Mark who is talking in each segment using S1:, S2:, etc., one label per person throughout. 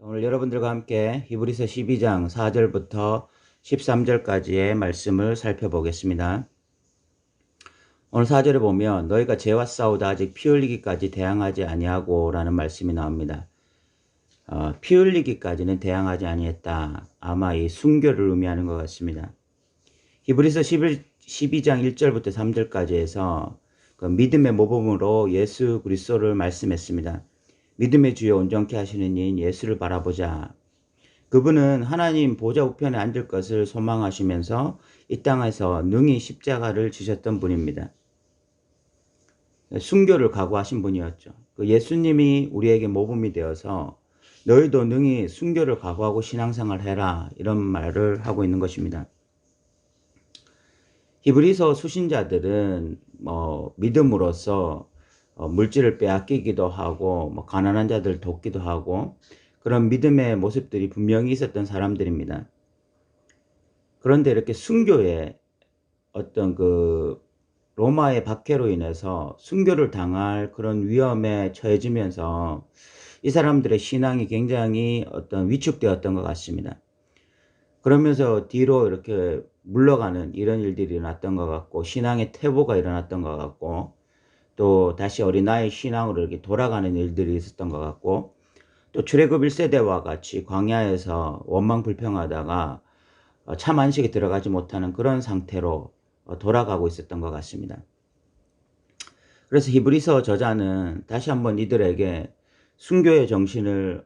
S1: 오늘 여러분들과 함께 히브리서 12장 4절부터 13절까지의 말씀을 살펴보겠습니다. 오늘 4절에 보면 너희가 죄와 싸우다 아직 피 흘리기까지 대항하지 아니하고 라는 말씀이 나옵니다. 피 흘리기까지는 대항하지 아니했다. 아마 이 순교를 의미하는 것 같습니다. 히브리서 12장 1절부터 3절까지 해서 그 믿음의 모범으로 예수 그리스도를 말씀했습니다. 믿음의 주여 온전케 하시는 이인 예수를 바라보자. 그분은 하나님 보좌 우편에 앉을 것을 소망하시면서 이 땅에서 능히 십자가를 지셨던 분입니다. 순교를 각오하신 분이었죠. 그 예수님이 우리에게 모범이 되어서 너희도 능히 순교를 각오하고 신앙생활 해라, 이런 말을 하고 있는 것입니다. 히브리서 수신자들은 믿음으로써 물질을 빼앗기기도 하고 가난한 자들 돕기도 하고 그런 믿음의 모습들이 분명히 있었던 사람들입니다. 그런데 이렇게 순교에 어떤 그 로마의 박해로 인해서 순교를 당할 그런 위험에 처해지면서 이 사람들의 신앙이 굉장히 어떤 위축되었던 것 같습니다. 그러면서 뒤로 이렇게 물러가는 이런 일들이 일어났던 것 같고, 신앙의 퇴보가 일어났던 것 같고, 또 다시 어린아이 신앙으로 이렇게 돌아가는 일들이 있었던 것 같고, 또 출애굽 1세대와 같이 광야에서 원망 불평하다가 참 안식에 들어가지 못하는 그런 상태로 돌아가고 있었던 것 같습니다. 그래서 히브리서 저자는 다시 한번 이들에게 순교의 정신을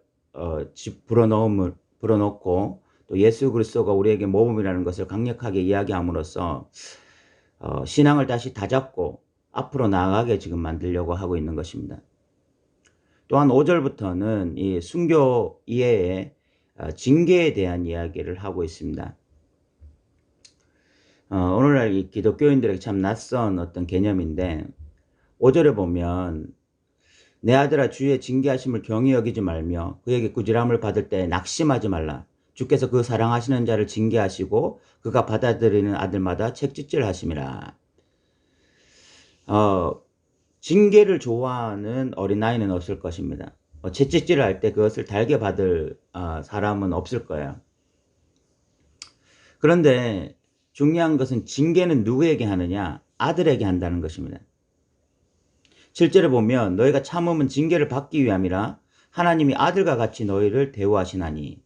S1: 불어넣고 또 예수 그리스도가 우리에게 모범이라는 것을 강력하게 이야기함으로써 신앙을 다시 다잡고 앞으로 나아가게 지금 만들려고 하고 있는 것입니다. 또한 5절부터는 이 순교 이외에 징계에 대한 이야기를 하고 있습니다. 오늘날 이 기독교인들에게 참 낯선 어떤 개념인데, 5절에 보면 내 아들아 주의 징계하심을 경히 여기지 말며 그에게 꾸지람을 받을 때 낙심하지 말라. 주께서 그 사랑하시는 자를 징계하시고 그가 받아들이는 아들마다 책짓질 하심이라. 징계를 좋아하는 어린아이는 없을 것입니다. 채찍질을 할 때 그것을 달게 받을 사람은 없을 거예요. 그런데 중요한 것은 징계는 누구에게 하느냐? 아들에게 한다는 것입니다. 7절에 보면 너희가 참음은 징계를 받기 위함이라 하나님이 아들과 같이 너희를 대우하시나니.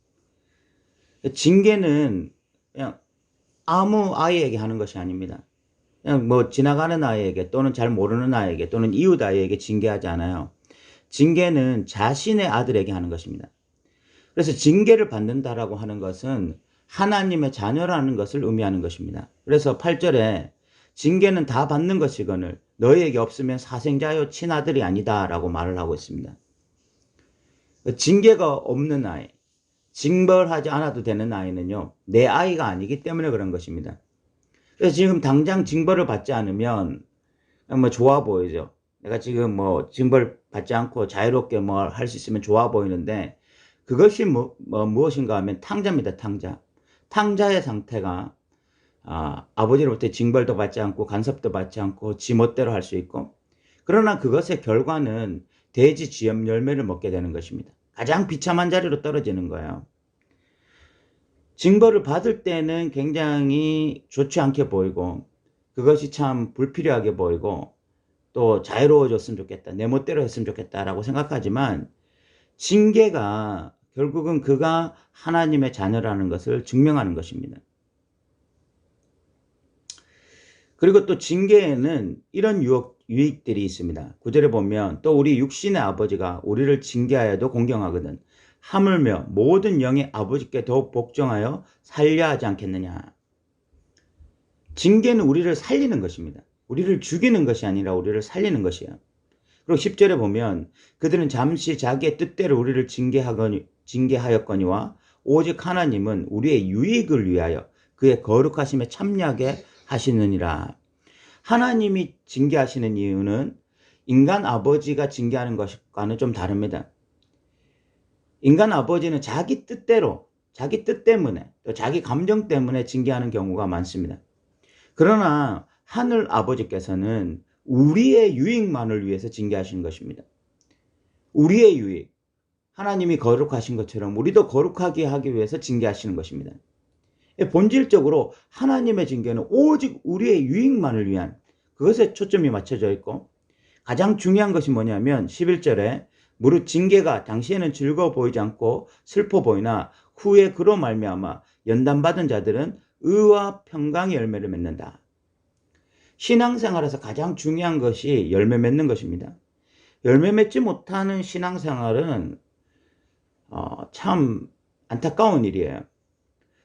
S1: 징계는 그냥 아무 아이에게 하는 것이 아닙니다. 그냥 지나가는 아이에게 또는 잘 모르는 아이에게 또는 이웃 아이에게 징계하지 않아요. 징계는 자신의 아들에게 하는 것입니다. 그래서 징계를 받는다라고 하는 것은 하나님의 자녀라는 것을 의미하는 것입니다. 그래서 8절에 징계는 다 받는 것이거늘 너희에게 없으면 사생자요 친아들이 아니다 라고 말을 하고 있습니다. 징계가 없는 아이, 징벌하지 않아도 되는 아이는요, 내 아이가 아니기 때문에 그런 것입니다. 그래서 지금 당장 징벌을 받지 않으면 좋아 보이죠. 내가 지금 징벌 받지 않고 자유롭게 할 수 있으면 좋아 보이는데, 그것이 무엇인가 하면 탕자입니다. 탕자의 상태가 아버지로부터 징벌도 받지 않고 간섭도 받지 않고 지 멋대로 할 수 있고, 그러나 그것의 결과는 돼지 지엽 열매를 먹게 되는 것입니다. 가장 비참한 자리로 떨어지는 거예요. 징벌을 받을 때는 굉장히 좋지 않게 보이고 그것이 참 불필요하게 보이고 또 자유로워졌으면 좋겠다, 내 멋대로 했으면 좋겠다라고 생각하지만, 징계가 결국은 그가 하나님의 자녀라는 것을 증명하는 것입니다. 그리고 또 징계에는 이런 유익들이 있습니다. 9절에 보면 또 우리 육신의 아버지가 우리를 징계하여도 공경하거든 하물며 모든 영의 아버지께 더욱 복종하여 살려 하지 않겠느냐. 징계는 우리를 살리는 것입니다. 우리를 죽이는 것이 아니라 우리를 살리는 것이에요. 그리고 10절에 보면 그들은 잠시 자기의 뜻대로 우리를 징계하였거니와 오직 하나님은 우리의 유익을 위하여 그의 거룩하심에 참여하게 하시느니라. 하나님이 징계하시는 이유는 인간 아버지가 징계하는 것과는 좀 다릅니다. 인간 아버지는 자기 뜻대로, 자기 뜻 때문에, 또 자기 감정 때문에 징계하는 경우가 많습니다. 그러나 하늘 아버지께서는 우리의 유익만을 위해서 징계하시는 것입니다. 우리의 유익. 하나님이 거룩하신 것처럼 우리도 거룩하게 하기 위해서 징계하시는 것입니다. 본질적으로 하나님의 징계는 오직 우리의 유익만을 위한 그것에 초점이 맞춰져 있고, 가장 중요한 것이 뭐냐면 11절에 무릇 징계가 당시에는 즐거워 보이지 않고 슬퍼 보이나 후에 그로 말미암아 연단받은 자들은 의와 평강의 열매를 맺는다. 신앙생활에서 가장 중요한 것이 열매 맺는 것입니다. 열매 맺지 못하는 신앙생활은 참 안타까운 일이에요.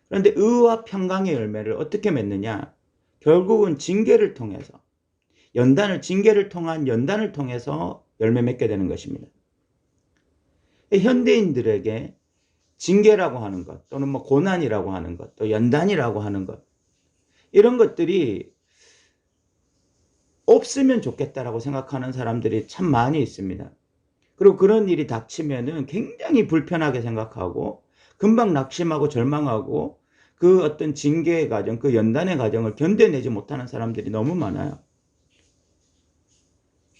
S1: 그런데 의와 평강의 열매를 어떻게 맺느냐? 결국은 징계를 통해서, 징계를 통한 연단을 통해서 열매 맺게 되는 것입니다. 현대인들에게 징계라고 하는 것, 또는 뭐 고난이라고 하는 것, 또 연단이라고 하는 것, 이런 것들이 없으면 좋겠다라고 생각하는 사람들이 참 많이 있습니다. 그리고 그런 일이 닥치면은 굉장히 불편하게 생각하고 금방 낙심하고 절망하고 그 어떤 징계의 과정, 그 연단의 과정을 견뎌내지 못하는 사람들이 너무 많아요.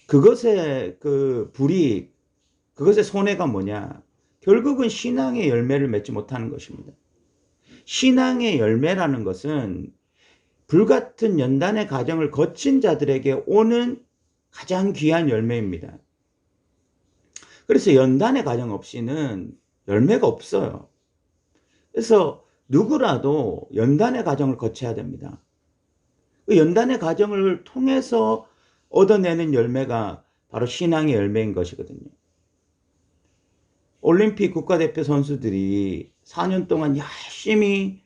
S1: 그것의 그 불이익, 그것의 손해가 뭐냐? 결국은 신앙의 열매를 맺지 못하는 것입니다. 신앙의 열매라는 것은 불같은 연단의 과정을 거친 자들에게 오는 가장 귀한 열매입니다. 그래서 연단의 과정 없이는 열매가 없어요. 그래서 누구라도 연단의 과정을 거쳐야 됩니다. 그 연단의 과정을 통해서 얻어내는 열매가 바로 신앙의 열매인 것이거든요. 올림픽 국가대표 선수들이 4년 동안 열심히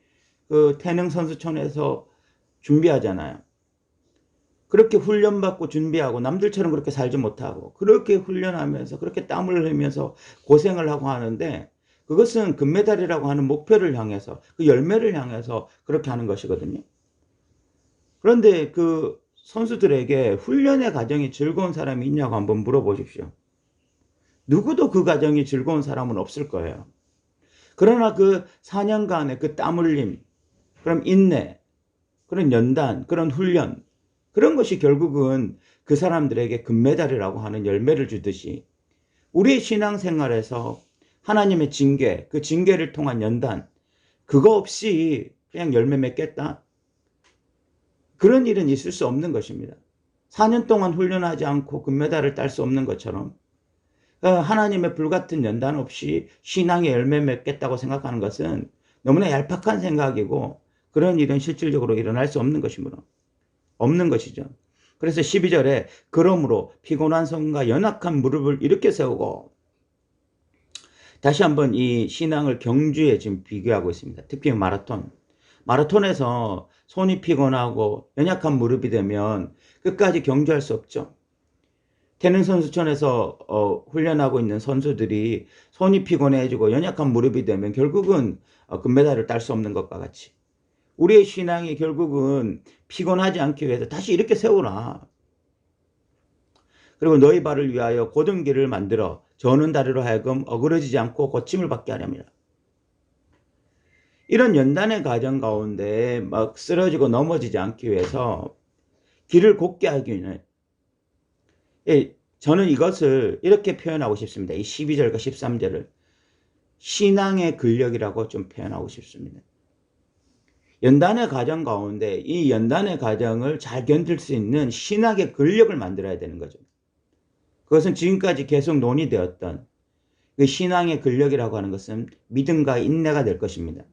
S1: 그 태릉 선수촌에서 준비하잖아요. 그렇게 훈련받고 준비하고 남들처럼 그렇게 살지 못하고 그렇게 훈련하면서 그렇게 땀을 흘리면서 고생을 하고 하는데, 그것은 금메달이라고 하는 목표를 향해서, 그 열매를 향해서 그렇게 하는 것이거든요. 그런데 그 선수들에게 훈련의 과정이 즐거운 사람이 있냐고 한번 물어보십시오. 누구도 그 과정이 즐거운 사람은 없을 거예요. 그러나 그 4년간의 그 땀 흘림, 그럼 인내, 그런 연단, 그런 훈련, 그런 것이 결국은 그 사람들에게 금메달이라고 하는 열매를 주듯이 우리의 신앙생활에서 하나님의 징계, 그 징계를 통한 연단, 그거 없이 그냥 열매 맺겠다? 그런 일은 있을 수 없는 것입니다. 4년 동안 훈련하지 않고 금메달을 딸 수 없는 것처럼 하나님의 불같은 연단 없이 신앙의 열매 맺겠다고 생각하는 것은 너무나 얄팍한 생각이고, 그런 일은 실질적으로 일어날 수 없는 것이므로 없는 것이죠. 그래서 12절에 그러므로 피곤한 손과 연약한 무릎을 일으켜 세우고, 다시 한번 이 신앙을 경주에 지금 비교하고 있습니다. 특히 마라톤에서 손이 피곤하고 연약한 무릎이 되면 끝까지 경주할 수 없죠. 태릉 선수촌에서 훈련하고 있는 선수들이 손이 피곤해지고 연약한 무릎이 되면 결국은 금메달을 딸 수 없는 것과 같이 우리의 신앙이 결국은 피곤하지 않기 위해서 다시 이렇게 세우라. 그리고 너희 발을 위하여 곧은 길을 만들어 저는 다리로 하여금 어그러지지 않고 고침을 받게 하렵니다. 이런 연단의 과정 가운데 막 쓰러지고 넘어지지 않기 위해서 길을 곧게 하기 위해, 저는 이것을 이렇게 표현하고 싶습니다. 이 12절과 13절을 신앙의 근력이라고 좀 표현하고 싶습니다. 연단의 과정 가운데 이 연단의 과정을 잘 견딜 수 있는 신학의 근력을 만들어야 되는 거죠. 그것은 지금까지 계속 논의되었던 그 신앙의 근력이라고 하는 것은 믿음과 인내가 될 것입니다.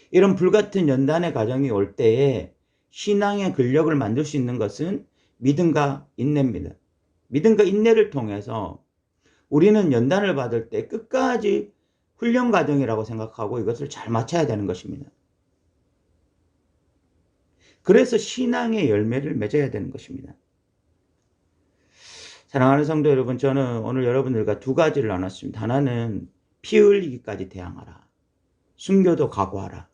S1: 이런 불같은 연단의 과정이 올 때에 신앙의 근력을 만들 수 있는 것은 믿음과 인내입니다. 믿음과 인내를 통해서 우리는 연단을 받을 때 끝까지 훈련 과정이라고 생각하고 이것을 잘 맞춰야 되는 것입니다. 그래서 신앙의 열매를 맺어야 되는 것입니다. 사랑하는 성도 여러분, 저는 오늘 여러분들과 두 가지를 나눴습니다. 하나는 피 흘리기까지 대항하라. 순교도 각오하라.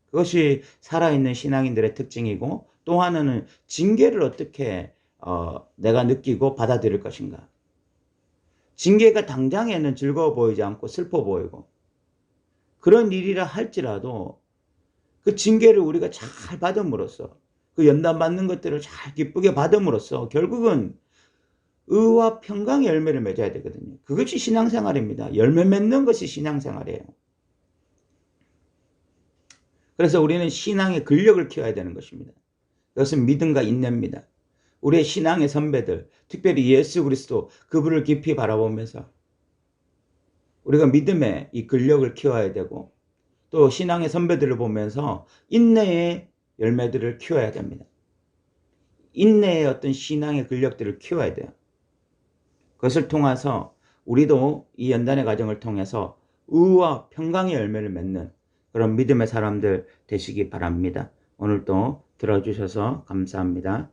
S1: 그것이 살아있는 신앙인들의 특징이고, 또 하나는 징계를 어떻게 내가 느끼고 받아들일 것인가. 징계가 당장에는 즐거워 보이지 않고 슬퍼 보이고 그런 일이라 할지라도 그 징계를 우리가 잘 받음으로써, 그 연단 받는 것들을 잘 기쁘게 받음으로써 결국은 의와 평강의 열매를 맺어야 되거든요. 그것이 신앙생활입니다. 열매 맺는 것이 신앙생활이에요. 그래서 우리는 신앙의 근력을 키워야 되는 것입니다. 그것은 믿음과 인내입니다. 우리의 신앙의 선배들, 특별히 예수 그리스도 그분을 깊이 바라보면서 우리가 믿음의 이 근력을 키워야 되고 또 신앙의 선배들을 보면서 인내의 열매들을 키워야 됩니다. 인내의 어떤 신앙의 근력들을 키워야 돼요. 그것을 통해서 우리도 이 연단의 과정을 통해서 의와 평강의 열매를 맺는 그런 믿음의 사람들 되시기 바랍니다. 오늘도 들어주셔서 감사합니다.